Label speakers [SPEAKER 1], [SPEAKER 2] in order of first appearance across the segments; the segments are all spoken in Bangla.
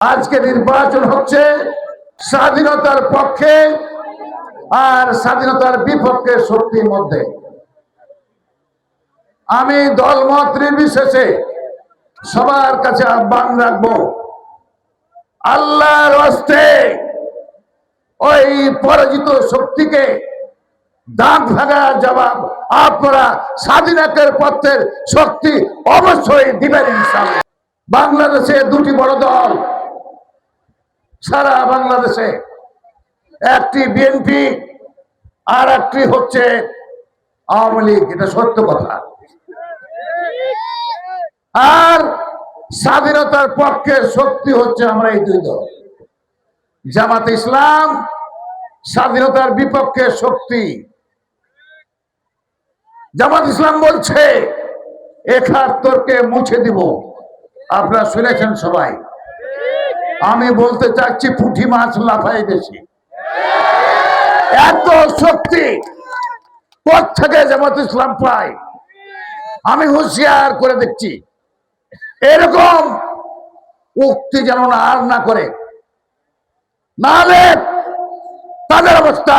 [SPEAKER 1] আজকে নির্বাচন হচ্ছে স্বাধীনতার পক্ষে আর স্বাধীনতার বিপক্ষে শক্তির মধ্যে। আমি দলমত নির্বিশেষে সবার কাছে আহ্বান রাখবো, আল্লাহর হস্তে ওই পরাজিত শক্তিকে দাঁত ভাঙার জবাব আপনারা স্বাধীনতার পক্ষের শক্তি অবশ্যই দিবেন ইনশাআল্লাহ। বাংলাদেশে দুটি বড় দল সারা বাংলাদেশে, একটি বিএনপি আর একটি হচ্ছে আওয়ামী লীগ। এটা সত্য কথা। আর স্বাধীনতার পক্ষের শক্তি হচ্ছে আমরা এই দুই দল। জামাতে ইসলাম স্বাধীনতার বিপক্ষে শক্তি। জামাত ইসলাম বলছে ৭১কে মুছে দিব। আপনারা শুনেছেন সবাই। আমি বলতে চাচ্ছি পুঁটি মাছ লাফায় বেশি। এত শক্তি কোত্থেকে জামাত ইসলাম পায়? আমি হুঁশিয়ার করে দেখছি, এরকম উক্তি যেন আর না করে, নাহলে তাদের অবস্থা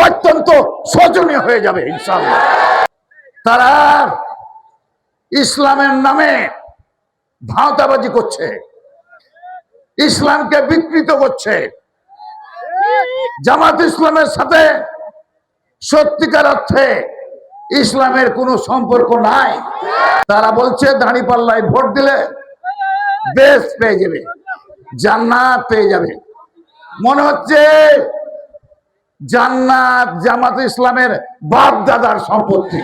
[SPEAKER 1] অত্যন্ত শোচনীয় হয়ে যাবে ইনশাআল্লাহ। তারা ইসলামের নামে ভাঁওতাবাজি করছে, ইসলামকে বিকৃত করছে। জামাত ইসলামের সাথে সত্যিকার অর্থে ইসলামের কোনো সম্পর্ক নাই। তারা বলছে দাঁড়িপাল্লায় ভোট দিলে বেশ পেয়ে যাবে, জান্নাত পেয়ে যাবে। মনে হচ্ছে জান্নাত জামাত ইসলামের বাপ দাদার সম্পত্তি।